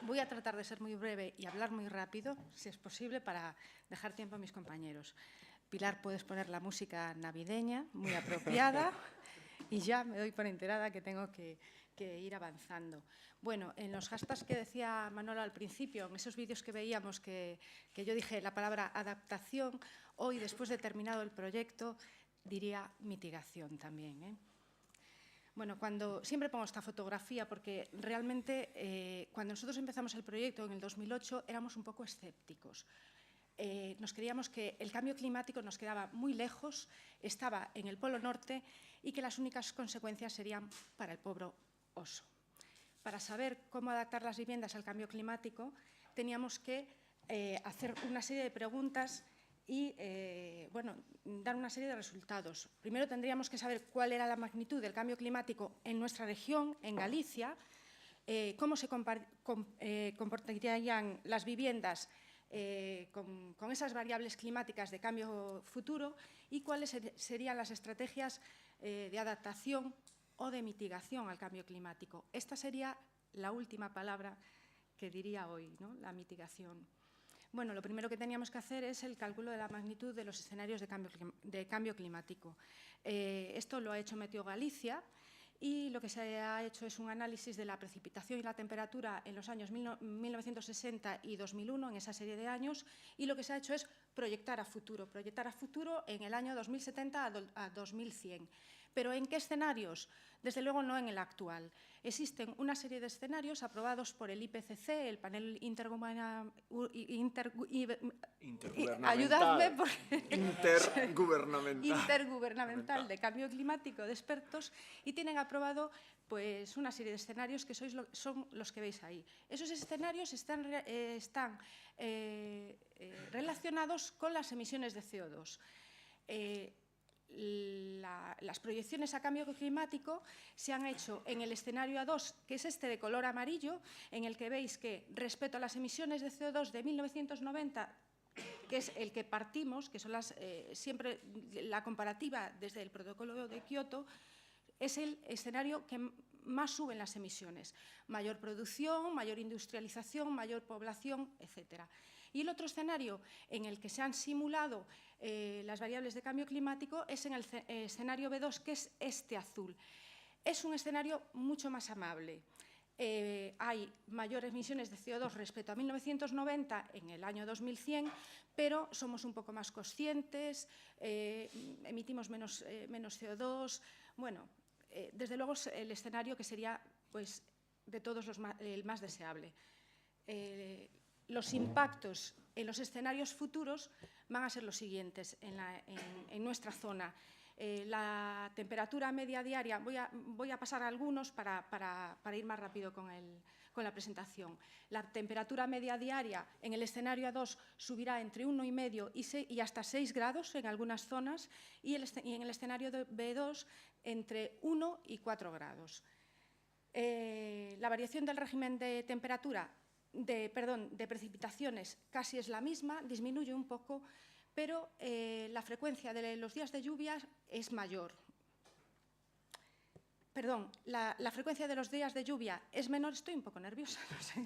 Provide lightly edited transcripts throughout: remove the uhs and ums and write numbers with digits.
Voy a tratar de ser muy breve y hablar muy rápido, si es posible, para dejar tiempo a mis compañeros. Pilar, puedes poner la música navideña, muy apropiada, y ya me doy por enterada que tengo que ir avanzando. Bueno, en los hashtags que decía Manolo al principio, en esos vídeos que veíamos que yo dije la palabra adaptación, hoy, después de terminado el proyecto, diría mitigación también, ¿eh? Bueno, siempre pongo esta fotografía porque realmente cuando nosotros empezamos el proyecto en el 2008 éramos un poco escépticos. Nos creíamos que el cambio climático nos quedaba muy lejos, estaba en el Polo Norte y que las únicas consecuencias serían para el pobre oso. Para saber cómo adaptar las viviendas al cambio climático teníamos que hacer una serie de preguntas y dar una serie de resultados. Primero tendríamos que saber cuál era la magnitud del cambio climático en nuestra región, en Galicia, cómo se comportarían las viviendas con esas variables climáticas de cambio futuro y cuáles serían las estrategias de adaptación o de mitigación al cambio climático. Esta sería la última palabra que diría hoy, ¿no? La mitigación. Bueno, lo primero que teníamos que hacer es el cálculo de la magnitud de los escenarios de cambio climático. Esto lo ha hecho Meteo Galicia y lo que se ha hecho es un análisis de la precipitación y la temperatura en los años 1960 y 2001, en esa serie de años, y lo que se ha hecho es proyectar a futuro en el año 2070 a 2100. ¿Pero en qué escenarios? Desde luego no en el actual. Existen una serie de escenarios aprobados por el IPCC, el panel intergubernamental de cambio climático de expertos, y tienen aprobado pues, una serie de escenarios que son los que veis ahí. Esos escenarios están relacionados con las emisiones de CO2. Las proyecciones a cambio climático se han hecho en el escenario A2, que es este de color amarillo, en el que veis que respecto a las emisiones de CO2 de 1990, que es el que partimos, que son siempre la comparativa desde el protocolo de Kioto, es el escenario que más suben las emisiones. Mayor producción, mayor industrialización, mayor población, etcétera. Y el otro escenario en el que se han simulado las variables de cambio climático es en el escenario B2, que es este azul. Es un escenario mucho más amable. Hay mayores emisiones de CO2 respecto a 1990 en el año 2100, pero somos un poco más conscientes, emitimos menos CO2. Bueno, desde luego es el escenario que sería, pues, de todos el más deseable. Los impactos en los escenarios futuros van a ser los siguientes en nuestra zona. La temperatura media diaria, voy a pasar a algunos para ir más rápido con la presentación. La temperatura media diaria en el escenario A2 subirá entre 1,5 y hasta 6 grados en algunas zonas y en el escenario B2 entre 1 y 4 grados. La variación del régimen de temperatura, de precipitaciones casi es la misma, disminuye un poco, pero la frecuencia de los días de lluvia es mayor. Perdón, la frecuencia de los días de lluvia es menor. Estoy un poco nerviosa, no sé.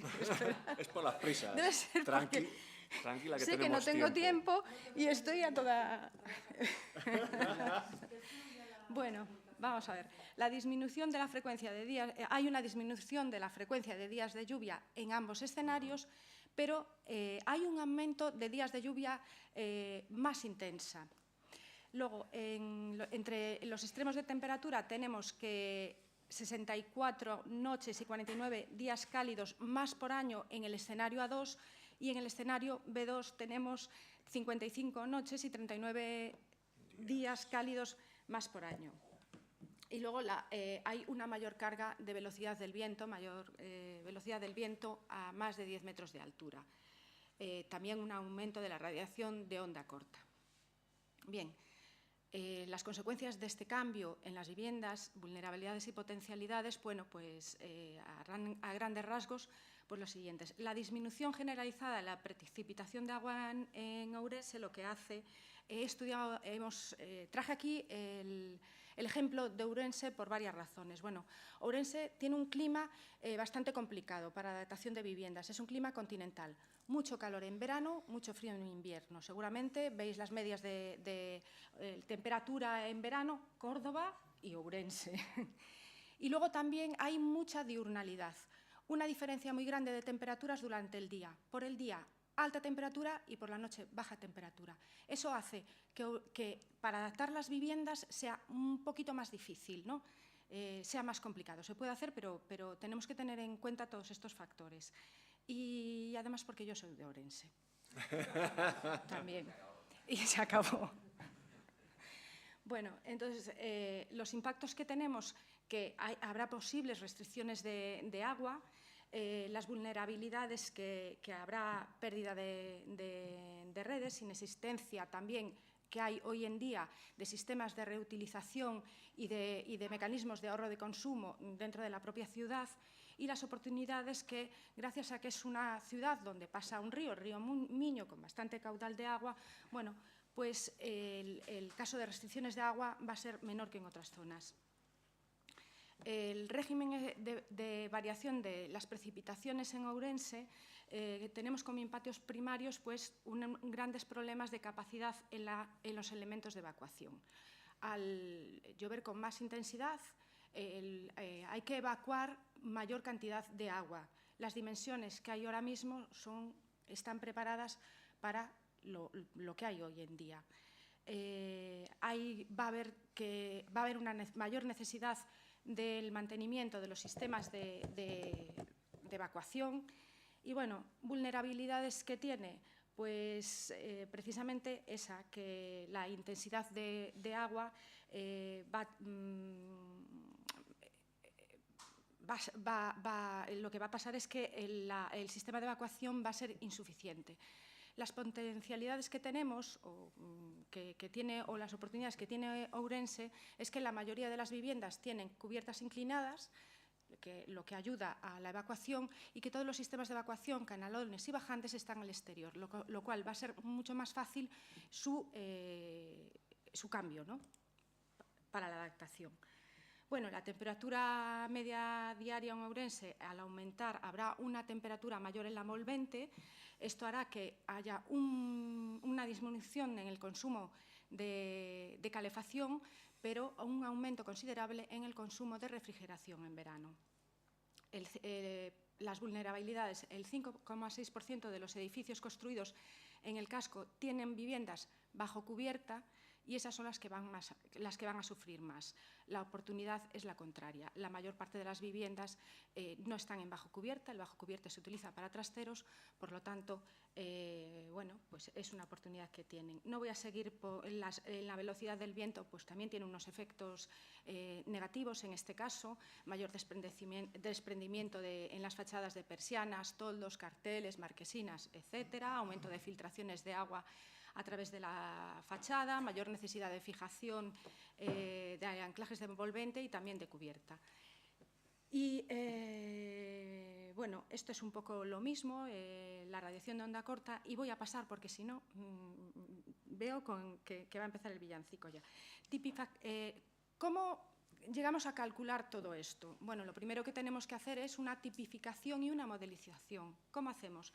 Es por las prisas. Debe ser tranquila, que sé que no tengo tiempo y estoy a toda... Bueno, vamos a ver. La disminución de la frecuencia de días... hay una disminución de la frecuencia de días de lluvia en ambos escenarios, pero hay un aumento de días de lluvia más intensa. Luego, entre los extremos de temperatura tenemos que 64 noches y 49 días cálidos más por año en el escenario A2 y en el escenario B2 tenemos 55 noches y 39 días cálidos más por año. Y luego hay una mayor carga de velocidad del viento, mayor velocidad del viento a más de 10 metros de altura. También un aumento de la radiación de onda corta. Bien, las consecuencias de este cambio en las viviendas, vulnerabilidades y potencialidades, bueno, pues a grandes rasgos Pues los siguientes. La disminución generalizada de la precipitación de agua en Ourense lo que hace, traje aquí el ejemplo de Ourense por varias razones. Bueno, Ourense tiene un clima bastante complicado para la adaptación de viviendas. Es un clima continental. Mucho calor en verano, mucho frío en invierno. Seguramente veis las medias de temperatura en verano, Córdoba y Ourense. Y luego también hay mucha diurnalidad. Una diferencia muy grande de temperaturas durante el día. Por el día, alta temperatura y por la noche, baja temperatura. Eso hace que para adaptar las viviendas sea un poquito más difícil, ¿no? Sea más complicado. Se puede hacer, pero tenemos que tener en cuenta todos estos factores. Y además porque yo soy de Ourense. También. Y se acabó. Bueno, entonces, los impactos que tenemos, que habrá posibles restricciones de agua, las vulnerabilidades que habrá pérdida de redes, inexistencia también que hay hoy en día de sistemas de reutilización y de mecanismos de ahorro de consumo dentro de la propia ciudad, y las oportunidades que, gracias a que es una ciudad donde pasa un río, el río Miño, con bastante caudal de agua, bueno, pues el caso de restricciones de agua va a ser menor que en otras zonas. El régimen de variación de las precipitaciones en Ourense, tenemos como impactos primarios pues, grandes problemas de capacidad en los elementos de evacuación. Al llover con más intensidad, hay que evacuar mayor cantidad de agua. Las dimensiones que hay ahora mismo están preparadas para lo que hay hoy en día. Va a haber una mayor necesidad del mantenimiento de los sistemas de evacuación y, bueno, vulnerabilidades que tiene, pues precisamente esa, que la intensidad de agua lo que va a pasar es que el sistema de evacuación va a ser insuficiente. Las potencialidades que tenemos o las oportunidades que tiene Ourense es que la mayoría de las viviendas tienen cubiertas inclinadas, lo que ayuda a la evacuación, y que todos los sistemas de evacuación, canalones y bajantes, están al exterior, lo cual va a ser mucho más fácil su cambio, ¿no?, para la adaptación. Bueno, la temperatura media diaria en Ourense, al aumentar, habrá una temperatura mayor en la envolvente. Esto hará que haya una disminución en el consumo de calefacción, pero un aumento considerable en el consumo de refrigeración en verano. Las vulnerabilidades, el 5,6% de los edificios construidos en el casco tienen viviendas bajo cubierta, y esas son las que van a sufrir más. La oportunidad es la contraria. La mayor parte de las viviendas no están en bajo cubierta, el bajo cubierta se utiliza para trasteros, por lo tanto, bueno, pues es una oportunidad que tienen. No voy a seguir en la velocidad del viento, pues también tiene unos efectos negativos en este caso, mayor desprendimiento en las fachadas de persianas, toldos, carteles, marquesinas, etcétera, aumento de filtraciones de agua a través de la fachada, mayor necesidad de fijación de anclajes de envolvente y también de cubierta. Y, bueno, esto es un poco lo mismo, la radiación de onda corta, y voy a pasar porque si no, veo que va a empezar el villancico ya. ¿Cómo llegamos a calcular todo esto? Bueno, lo primero que tenemos que hacer es una tipificación y una modelización. ¿Cómo hacemos?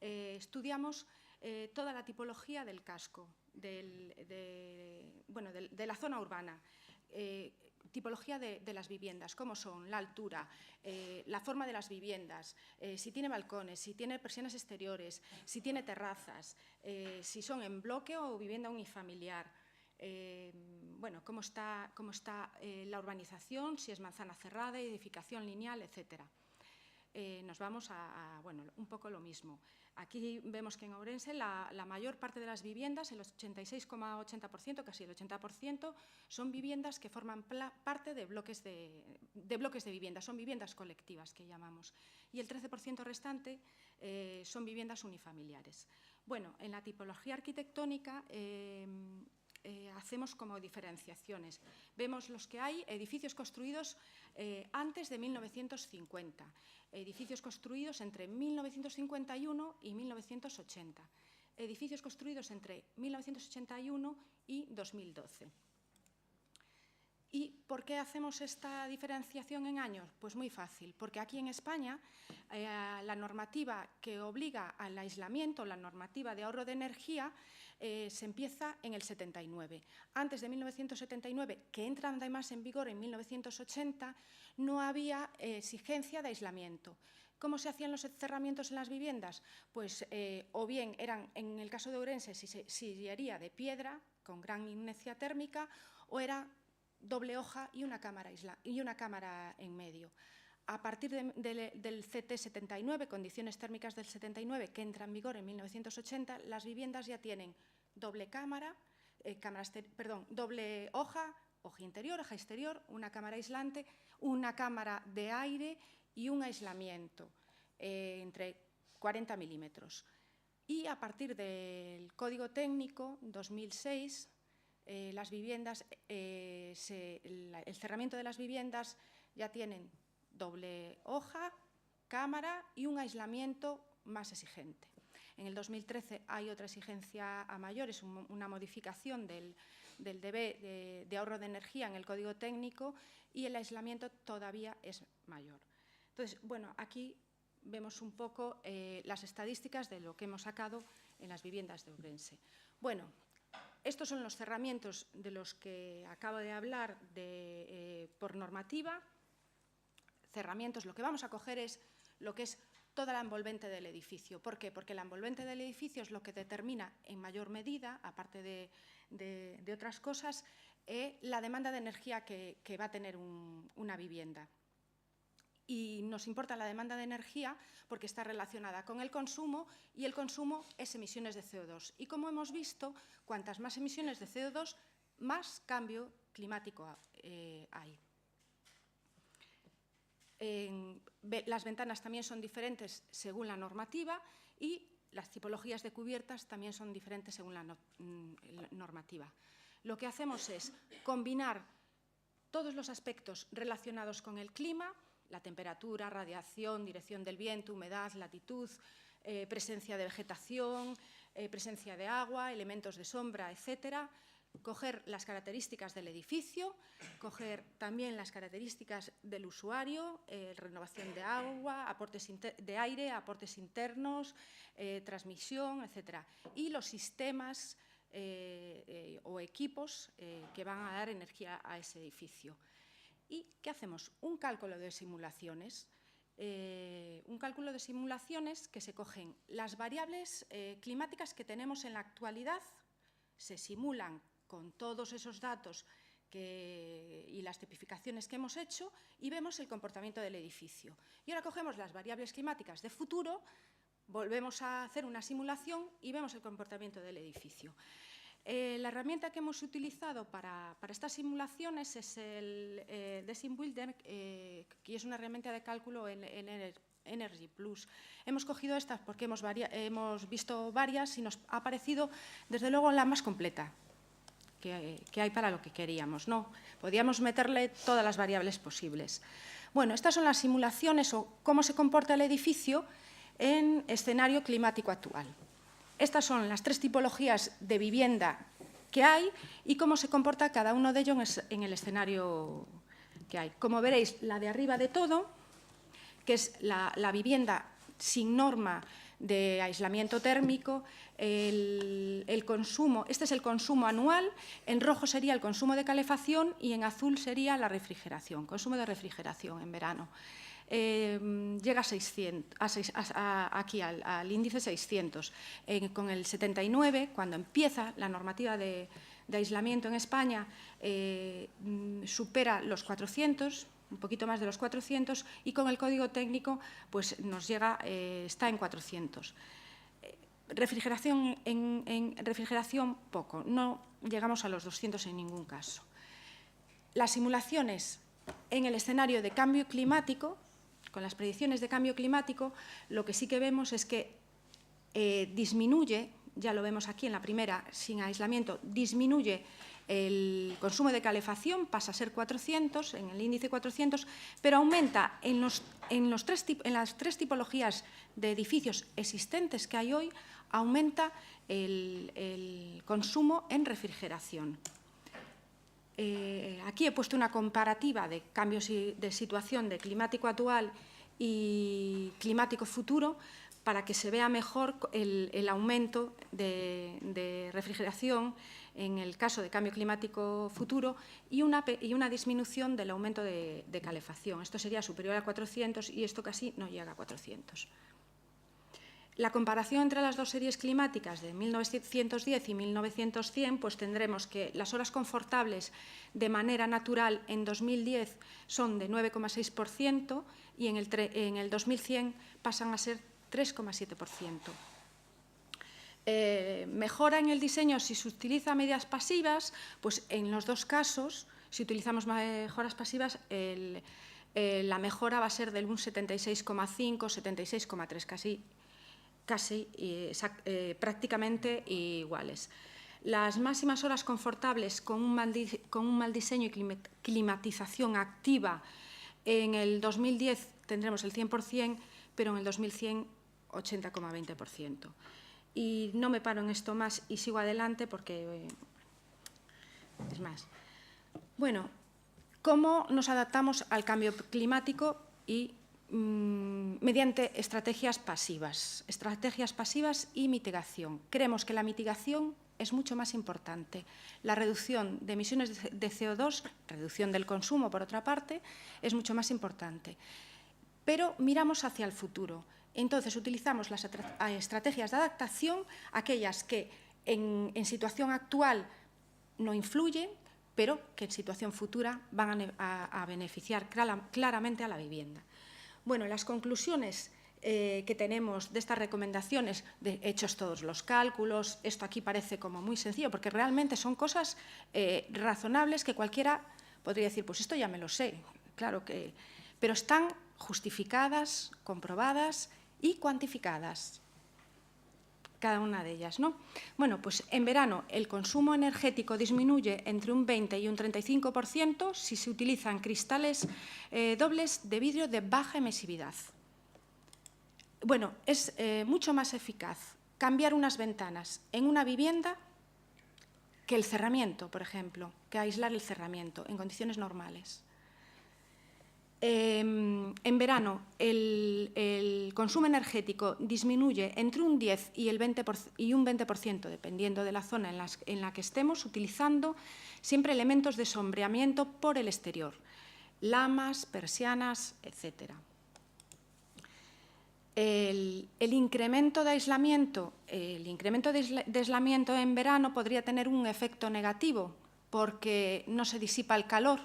Estudiamos toda la tipología del casco, de la zona urbana, tipología de las viviendas, cómo son, la altura, la forma de las viviendas, si tiene balcones, si tiene persianas exteriores, si tiene terrazas, si son en bloque o vivienda unifamiliar, bueno, cómo está la urbanización, si es manzana cerrada, edificación lineal, etcétera. Nos vamos bueno, un poco lo mismo. Aquí vemos que en Ourense la mayor parte de las viviendas, el 86,80%, casi el 80%, son viviendas que forman parte de bloques de viviendas, son viviendas colectivas que llamamos. Y el 13% restante son viviendas unifamiliares. Bueno, en la tipología arquitectónica hacemos como diferenciaciones. Vemos los que hay, edificios construidos antes de 1950, edificios construidos entre 1951 y 1980, edificios construidos entre 1981 y 2012. ¿Y por qué hacemos esta diferenciación en años? Pues muy fácil, porque aquí en España la normativa que obliga al aislamiento, la normativa de ahorro de energía, se empieza en el 79. Antes de 1979, que entra además en vigor en 1980, no había exigencia de aislamiento. ¿Cómo se hacían los cerramientos en las viviendas? Pues o bien eran, en el caso de Ourense, sillería de piedra con gran inercia térmica, o era doble hoja y una cámara en medio. A partir del CT 79, condiciones térmicas del 79, que entra en vigor en 1980, las viviendas ya tienen doble doble hoja interior, hoja exterior, una cámara aislante, una cámara de aire y un aislamiento entre 40 milímetros. Y a partir del Código Técnico 2006, las viviendas, el cerramiento de las viviendas ya tienen doble hoja, cámara y un aislamiento más exigente. En el 2013 hay otra exigencia a mayores, una modificación del deber de ahorro de energía en el Código Técnico, y el aislamiento todavía es mayor. Entonces, bueno, aquí vemos un poco las estadísticas de lo que hemos sacado en las viviendas de Ourense. Bueno, estos son los cerramientos de los que acabo de hablar por normativa. Cerramientos, lo que vamos a coger es lo que es toda la envolvente del edificio. ¿Por qué? Porque la envolvente del edificio es lo que determina en mayor medida, aparte de otras cosas, la demanda de energía que va a tener una vivienda. Y nos importa la demanda de energía porque está relacionada con el consumo, y el consumo es emisiones de CO2. Y como hemos visto, cuantas más emisiones de CO2, más cambio climático hay. Las ventanas también son diferentes según la normativa, y las tipologías de cubiertas también son diferentes según la normativa. Lo que hacemos es combinar todos los aspectos relacionados con el clima: la temperatura, radiación, dirección del viento, humedad, latitud, presencia de vegetación, presencia de agua, elementos de sombra, etcétera. Coger las características del edificio, coger también las características del usuario, renovación de agua, aportes de aire, aportes internos, transmisión, etcétera. Y los sistemas o equipos que van a dar energía a ese edificio. ¿Y qué hacemos? Un cálculo de simulaciones. Un cálculo de simulaciones que se cogen las variables climáticas que tenemos en la actualidad, se simulan con todos esos datos y las tipificaciones que hemos hecho, y vemos el comportamiento del edificio. Y ahora cogemos las variables climáticas de futuro, volvemos a hacer una simulación y vemos el comportamiento del edificio. La herramienta que hemos utilizado para estas simulaciones es el Design Builder, que es una herramienta de cálculo en Energy Plus. Hemos cogido estas porque hemos visto varias y nos ha parecido, desde luego, la más completa que hay para lo que queríamos, ¿no? Podíamos meterle todas las variables posibles. Bueno, estas son las simulaciones o cómo se comporta el edificio en escenario climático actual. Estas son las tres tipologías de vivienda que hay y cómo se comporta cada uno de ellos en el escenario que hay. Como veréis, la de arriba de todo, que es la vivienda sin norma de aislamiento térmico, el consumo, este es el consumo anual, en rojo sería el consumo de calefacción y en azul sería la refrigeración, consumo de refrigeración en verano. Llega a 600, aquí al índice 600. Con el 79, cuando empieza la normativa de aislamiento en España, supera los 400, un poquito más de los 400, y con el Código Técnico pues nos llega, está en 400. Refrigeración, en refrigeración poco, no llegamos a los 200 en ningún caso. Las simulaciones en el escenario de cambio climático, con las predicciones de cambio climático, lo que sí que vemos es que disminuye ya lo vemos aquí en la primera, sin aislamiento, disminuye el consumo de calefacción, pasa a ser 400, en el índice 400, pero aumenta en las tres tipologías de edificios existentes que hay hoy, aumenta el consumo en refrigeración. Aquí he puesto una comparativa de cambios de situación de climático actual y climático futuro para que se vea mejor el aumento de refrigeración en el caso de cambio climático futuro y una disminución del aumento de calefacción. Esto sería superior a 400 y esto casi no llega a 400. La comparación entre las dos series climáticas de 1910 y 1900, pues tendremos que las horas confortables de manera natural en 2010 son de 9,6% y en el 2100 pasan a ser 3,7%. Mejora en el diseño si se utiliza medidas pasivas, pues en los dos casos, si utilizamos mejoras pasivas, la mejora va a ser del un 76,5, 76,3, casi prácticamente iguales. Las máximas horas confortables con un mal diseño y climatización activa en el 2010 tendremos el 100%, pero en el 2100 80,20%. Y no me paro en esto más y sigo adelante porque es más. Bueno, ¿cómo nos adaptamos al cambio climático? Y mediante estrategias pasivas y mitigación. Creemos que la mitigación es mucho más importante. La reducción de emisiones de CO2, reducción del consumo, por otra parte, es mucho más importante. Pero miramos hacia el futuro. Entonces, utilizamos las estrategias de adaptación, aquellas que en situación actual no influyen, pero que en situación futura van a beneficiar claramente a la vivienda. Bueno, las conclusiones que tenemos de estas recomendaciones, hechos todos los cálculos, esto aquí parece como muy sencillo, porque realmente son cosas razonables que cualquiera podría decir, pues esto ya me lo sé, claro que… Pero están justificadas, comprobadas y cuantificadas, cada una de ellas, ¿no? Bueno, pues en verano el consumo energético disminuye entre un 20 y un 35% si se utilizan cristales dobles de vidrio de baja emisividad. Bueno, es mucho más eficaz cambiar unas ventanas en una vivienda que el cerramiento, por ejemplo, que aislar el cerramiento en condiciones normales. En verano el consumo energético disminuye entre un 10 y un 20%, dependiendo de la zona en la que estemos, utilizando siempre elementos de sombreamiento por el exterior, lamas, persianas, etc. El incremento de aislamiento en verano podría tener un efecto negativo porque no se disipa el calor.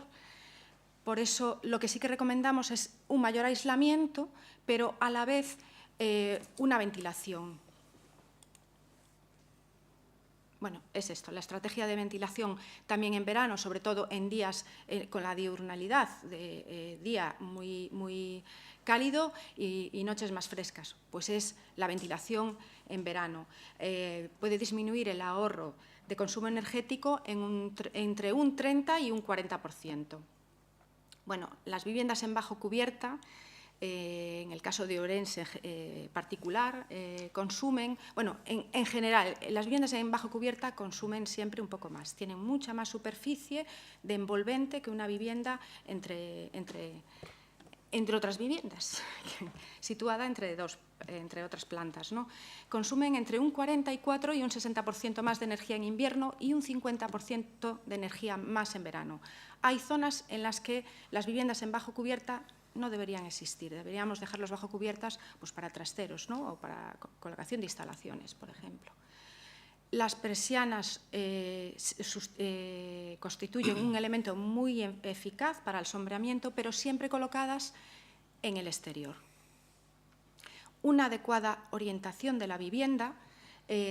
Por eso, lo que sí que recomendamos es un mayor aislamiento, pero a la vez una ventilación. Bueno, es esto, la estrategia de ventilación también en verano, sobre todo en días con la diurnalidad, de día muy cálido y noches más frescas, pues es la ventilación en verano. Puede disminuir el ahorro de consumo energético entre un 30 y un 40%. Bueno, las viviendas en bajo cubierta, en el caso de Ourense particular, consumen, bueno, en general, las viviendas en bajo cubierta consumen siempre un poco más, tienen mucha más superficie de envolvente que una vivienda entre otras viviendas, situada entre otras plantas, ¿no? Consumen entre un 44 y un 60% más de energía en invierno y un 50% de energía más en verano. Hay zonas en las que las viviendas en bajo cubierta no deberían existir, deberíamos dejarlos bajo cubiertas pues, para trasteros, ¿no? O para colocación de instalaciones, por ejemplo. Las persianas constituyen un elemento muy eficaz para el sombreamiento, pero siempre colocadas en el exterior. Una adecuada orientación de la vivienda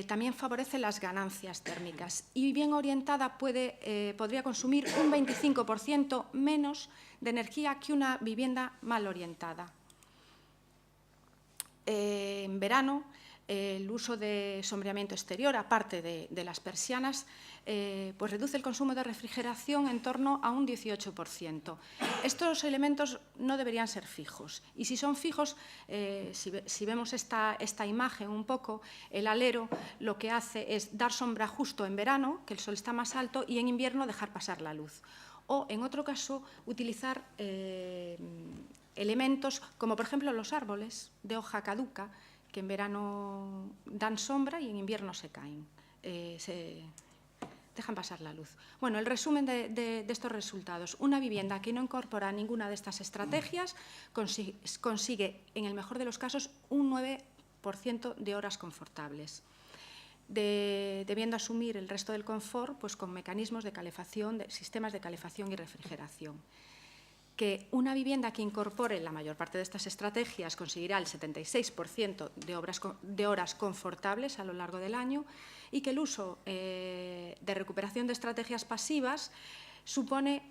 también favorece las ganancias térmicas y bien orientada podría consumir un 25% menos de energía que una vivienda mal orientada. En verano el uso de sombreamiento exterior, aparte de las persianas, pues reduce el consumo de refrigeración en torno a un 18%. Estos elementos no deberían ser fijos. Y si son fijos, si vemos esta imagen un poco, el alero lo que hace es dar sombra justo en verano, que el sol está más alto, y en invierno dejar pasar la luz. O, en otro caso, utilizar elementos como, por ejemplo, los árboles de hoja caduca, que en verano dan sombra y en invierno se caen, se dejan pasar la luz. Bueno, el resumen de estos resultados. Una vivienda que no incorpora ninguna de estas estrategias consigue, en el mejor de los casos, un 9% de horas confortables, debiendo asumir el resto del confort pues, con mecanismos de calefacción, sistemas de calefacción y refrigeración. Que una vivienda que incorpore la mayor parte de estas estrategias conseguirá el 76% de horas confortables a lo largo del año y que el uso de recuperación de estrategias pasivas supone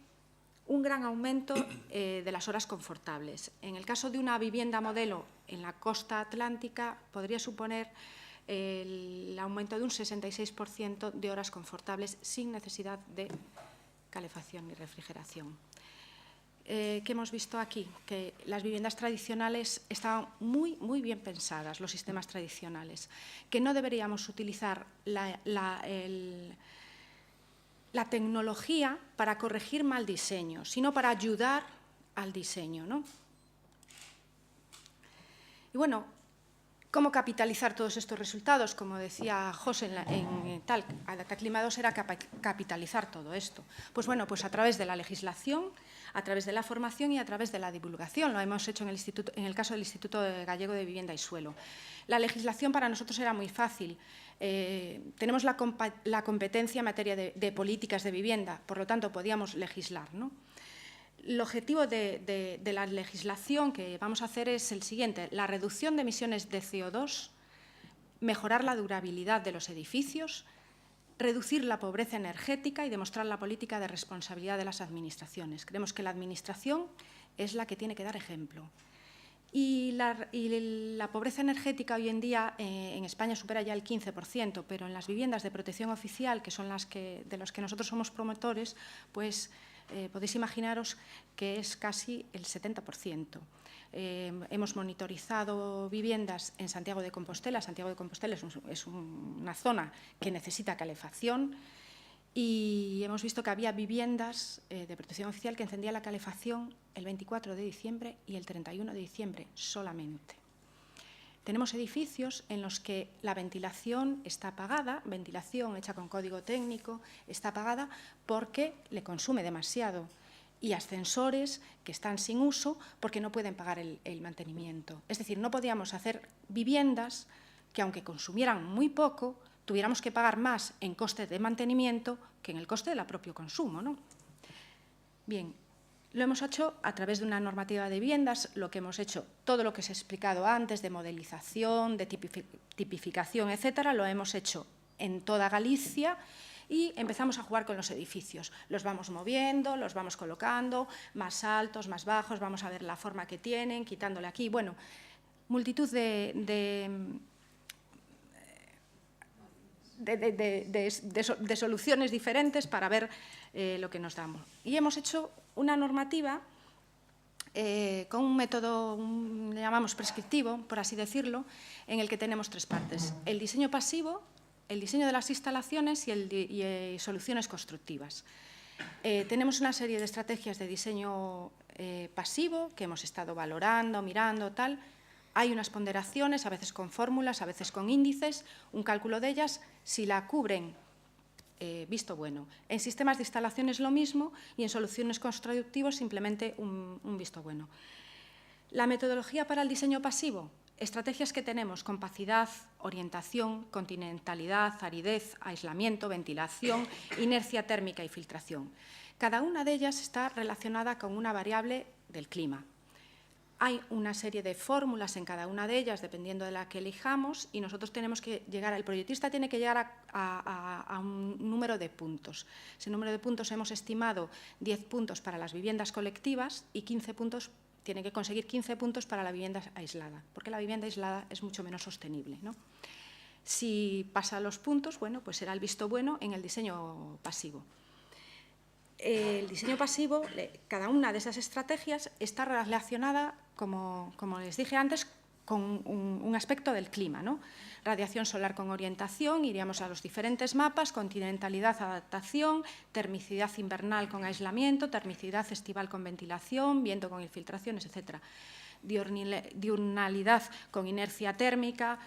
un gran aumento de las horas confortables. En el caso de una vivienda modelo en la costa atlántica podría suponer el aumento de un 66% de horas confortables sin necesidad de calefacción ni refrigeración. ¿Qué hemos visto aquí? Que las viviendas tradicionales estaban muy bien pensadas, los sistemas tradicionales, que no deberíamos utilizar la tecnología para corregir mal diseño, sino para ayudar al diseño, ¿no? Y bueno, ¿cómo capitalizar todos estos resultados? Como decía José Adapta Clima 2 era capitalizar todo esto. Pues bueno, pues a través de la legislación, a través de la formación y a través de la divulgación. Lo hemos hecho en el caso del Instituto Gallego de Vivienda y Suelo. La legislación para nosotros era muy fácil. Tenemos la competencia en materia de políticas de vivienda, por lo tanto, podíamos legislar, ¿no? El objetivo de la legislación que vamos a hacer es el siguiente: la reducción de emisiones de CO2, mejorar la durabilidad de los edificios, reducir la pobreza energética y demostrar la política de responsabilidad de las administraciones. Creemos que la administración es la que tiene que dar ejemplo. Y la pobreza energética hoy en día en España supera ya el 15%, pero en las viviendas de protección oficial, que son de los que nosotros somos promotores, pues podéis imaginaros que es casi el 70%. Hemos monitorizado viviendas en Santiago de Compostela. Santiago de Compostela es una zona que necesita calefacción y hemos visto que había viviendas de protección oficial que encendían la calefacción el 24 de diciembre y el 31 de diciembre solamente. Tenemos edificios en los que la ventilación está apagada, ventilación hecha con código técnico, está apagada porque le consume demasiado, y ascensores que están sin uso porque no pueden pagar el mantenimiento. Es decir, no podíamos hacer viviendas que, aunque consumieran muy poco, tuviéramos que pagar más en coste de mantenimiento que en el coste del propio consumo, ¿no? Bien, lo hemos hecho a través de una normativa de viviendas, lo que hemos hecho, todo lo que os he explicado antes, de modelización, de tipificación, etcétera, lo hemos hecho en toda Galicia. Y empezamos a jugar con los edificios. Los vamos moviendo, los vamos colocando, más altos, más bajos, vamos a ver la forma que tienen, quitándole aquí. Bueno, multitud de soluciones diferentes para ver lo que nos damos. Y hemos hecho una normativa con un método, le llamamos prescriptivo, por así decirlo, en el que tenemos tres partes: el diseño pasivo, el diseño de las instalaciones y soluciones constructivas. Tenemos una serie de estrategias de diseño pasivo que hemos estado valorando, mirando, tal. Hay unas ponderaciones, a veces con fórmulas, a veces con índices, un cálculo de ellas. Si la cubren, visto bueno. En sistemas de instalaciones lo mismo y en soluciones constructivas simplemente un visto bueno. La metodología para el diseño pasivo: estrategias que tenemos: compacidad, orientación, continentalidad, aridez, aislamiento, ventilación, inercia térmica y filtración. Cada una de ellas está relacionada con una variable del clima. Hay una serie de fórmulas en cada una de ellas, dependiendo de la que elijamos, y nosotros tenemos que llegar, el proyectista tiene que llegar a un número de puntos. Ese número de puntos hemos estimado 10 puntos para las viviendas colectivas y 15 puntos tiene que conseguir 15 puntos para la vivienda aislada, porque la vivienda aislada es mucho menos sostenible, ¿no? Si pasa los puntos, bueno, pues será el visto bueno en el diseño pasivo. El diseño pasivo, cada una de esas estrategias está relacionada, como les dije antes, con un aspecto del clima, ¿no? Radiación solar con orientación, iríamos a los diferentes mapas, continentalidad, adaptación, termicidad invernal con aislamiento, termicidad estival con ventilación, viento con infiltraciones, etc. Diurnalidad con inercia térmica.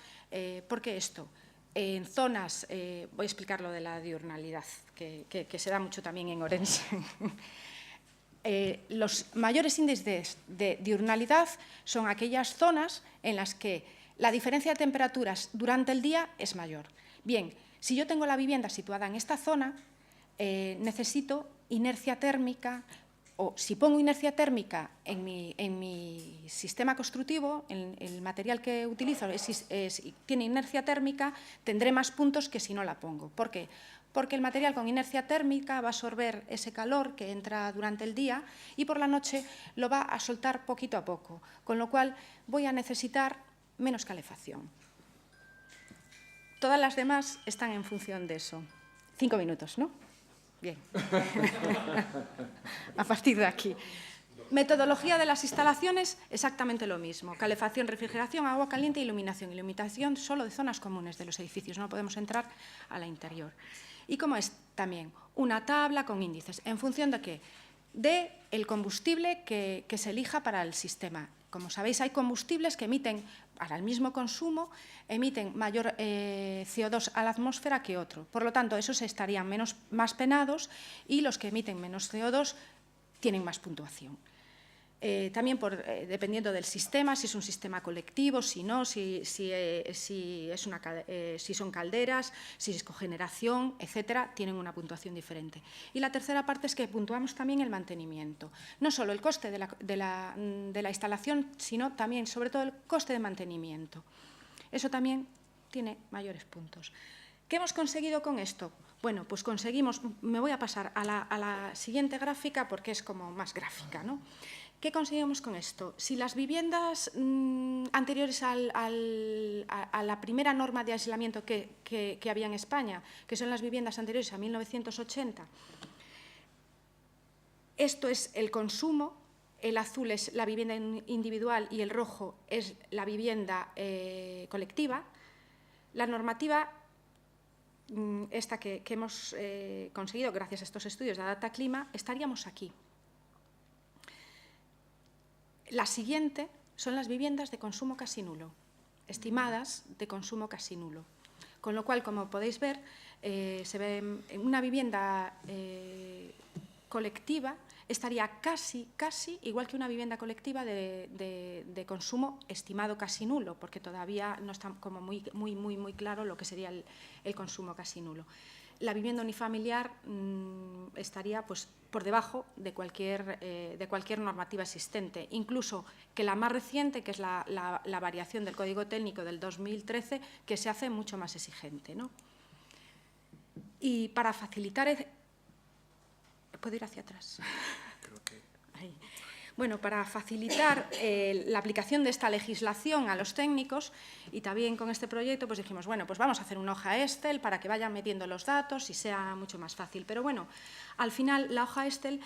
¿Por qué esto? En zonas, voy a explicar lo de la diurnalidad, que se da mucho también en Orense. Los mayores índices de diurnalidad son aquellas zonas en las que la diferencia de temperaturas durante el día es mayor. Bien, si yo tengo la vivienda situada en esta zona, necesito inercia térmica, o si pongo inercia térmica en mi sistema constructivo, el material que utilizo tiene inercia térmica, tendré más puntos que si no la pongo. ¿Por qué? Porque el material con inercia térmica va a absorber ese calor que entra durante el día y por la noche lo va a soltar poquito a poco, con lo cual voy a necesitar menos calefacción. Todas las demás están en función de eso. 5 minutos, ¿no? Bien. A partir de aquí. Metodología de las instalaciones, exactamente lo mismo. Calefacción, refrigeración, agua caliente, iluminación. Iluminación solo de zonas comunes de los edificios, no podemos entrar a la interior. ¿Y cómo es también? Una tabla con índices. ¿En función de qué? De el combustible que se elija para el sistema. Como sabéis, hay combustibles que emiten, para el mismo consumo, emiten mayor CO2 a la atmósfera que otro. Por lo tanto, esos estarían más penados y los que emiten menos CO2 tienen más puntuación. También dependiendo del sistema, si es un sistema colectivo, si no, si son calderas, si es cogeneración, etcétera, tienen una puntuación diferente. Y la tercera parte es que puntuamos también el mantenimiento. No solo el coste de la instalación, sino también, sobre todo, el coste de mantenimiento. Eso también tiene mayores puntos. ¿Qué hemos conseguido con esto? Bueno, pues conseguimos, me voy a pasar a la siguiente gráfica porque es como más gráfica, ¿no? ¿Qué conseguimos con esto? Si las viviendas anteriores a la primera norma de aislamiento que había en España, que son las viviendas anteriores a 1980, esto es el consumo, el azul es la vivienda individual y el rojo es la vivienda colectiva, la normativa esta que hemos conseguido gracias a estos estudios de Adapta Clima, estaríamos aquí. La siguiente son las viviendas de consumo casi nulo, estimadas de consumo casi nulo. Con lo cual, como podéis ver, se ve en una vivienda colectiva estaría casi igual que una vivienda colectiva de consumo estimado casi nulo, porque todavía no está como muy claro lo que sería el consumo casi nulo. La vivienda unifamiliar estaría pues, por debajo de cualquier normativa existente, incluso que la más reciente, que es la variación del Código Técnico del 2013, que se hace mucho más exigente, ¿no? Y para facilitar... ¿Puedo ir hacia atrás? Creo que... Ahí. Bueno, para facilitar la aplicación de esta legislación a los técnicos y también con este proyecto, pues dijimos, bueno, pues vamos a hacer una hoja Excel para que vayan metiendo los datos y sea mucho más fácil. Pero bueno, al final la hoja Excel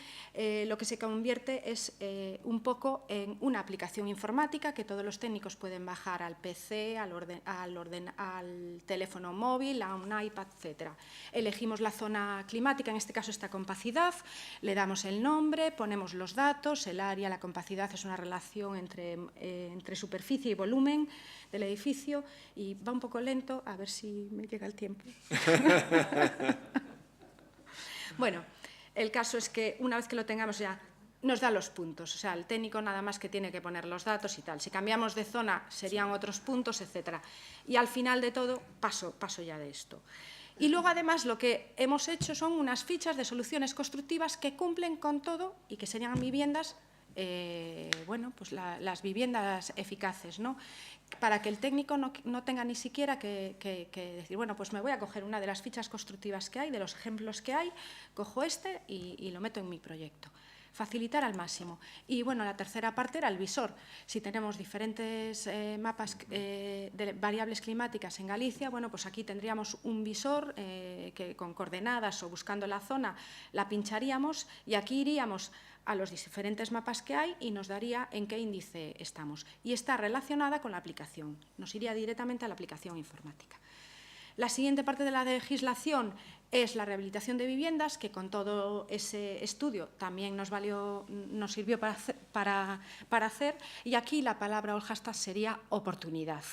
lo que se convierte es un poco en una aplicación informática que todos los técnicos pueden bajar al PC, al teléfono móvil, a un iPad, etc. Elegimos la zona climática, en este caso esta compacidad, le damos el nombre, ponemos los datos, el área, la compacidad es una relación entre superficie y volumen del edificio y va un poco lento, a ver si me llega el tiempo. Bueno, el caso es que una vez que lo tengamos ya nos da los puntos, o sea, el técnico nada más que tiene que poner los datos y tal. Si cambiamos de zona serían otros puntos, etcétera. Y al final de todo paso ya de esto. Y luego, además, lo que hemos hecho son unas fichas de soluciones constructivas que cumplen con todo y que serían viviendas, bueno, pues las viviendas eficaces, ¿no? Para que el técnico no tenga ni siquiera que decir, bueno, pues me voy a coger una de las fichas constructivas que hay, de los ejemplos que hay, cojo este y lo meto en mi proyecto. facilitar al máximo. Y bueno, la tercera parte era el visor. Si tenemos diferentes mapas de variables climáticas en Galicia, bueno, pues aquí tendríamos un visor que con coordenadas o buscando la zona la pincharíamos y aquí iríamos a los diferentes mapas que hay y nos daría en qué índice estamos. Y está relacionada con la aplicación, nos iría directamente a la aplicación informática. La siguiente parte de la legislación es la rehabilitación de viviendas, que con todo ese estudio también nos sirvió para hacer, y aquí la palabra o el hashtag sería oportunidad.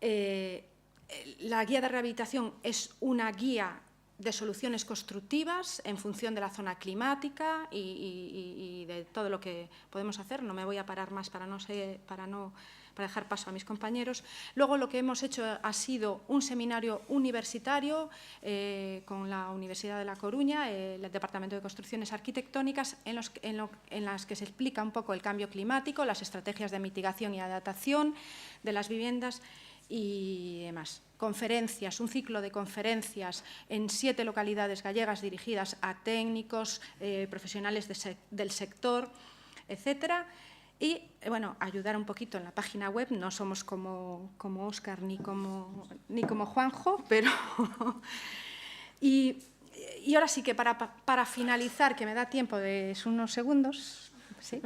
La guía de rehabilitación es una guía de soluciones constructivas en función de la zona climática y de todo lo que podemos hacer. No me voy a parar más para dejar paso a mis compañeros. Luego lo que hemos hecho ha sido un seminario universitario con la Universidad de La Coruña, el Departamento de Construcciones Arquitectónicas, en las que se explica un poco el cambio climático, las estrategias de mitigación y adaptación de las viviendas y demás. Conferencias, un ciclo de conferencias en 7 localidades gallegas dirigidas a técnicos, profesionales del sector, etcétera. Y, bueno, ayudar un poquito en la página web. No somos como Óscar ni como Juanjo, pero... y ahora sí que para finalizar, que me da tiempo de unos segundos, ¿sí?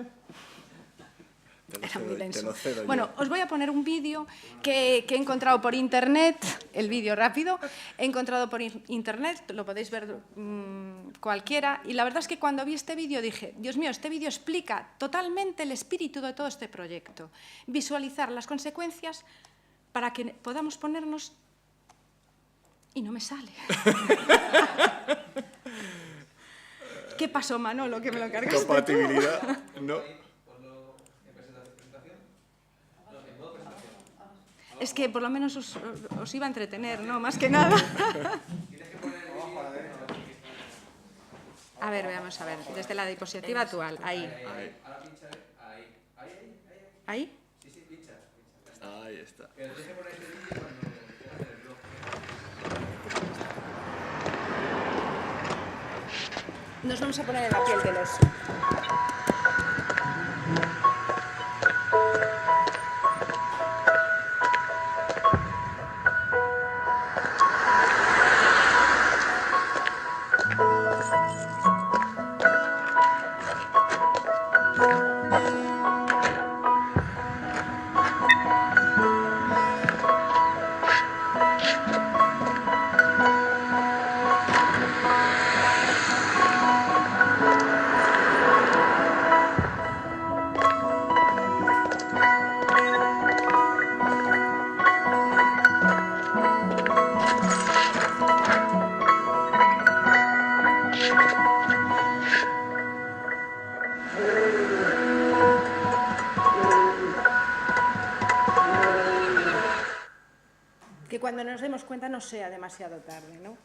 Era muy denso. Bueno, os voy a poner un vídeo que he encontrado por internet, el vídeo rápido, he encontrado por internet, lo podéis ver cualquiera, y la verdad es que cuando vi este vídeo dije, Dios mío, este vídeo explica totalmente el espíritu de todo este proyecto. Visualizar las consecuencias para que podamos ponernos... Y no me sale. ¿Qué pasó, Manolo, que me lo cargaste tú? Compatibilidad, no... Es que por lo menos os iba a entretener, ¿no? Más que nada. A ver, veamos, a ver, desde la diapositiva actual, ahí. ¿Ahí? Sí, sí, pincha. Ahí está. Nos vamos a poner en la piel del oso. Que cuando nos demos cuenta no sea demasiado tarde, ¿no?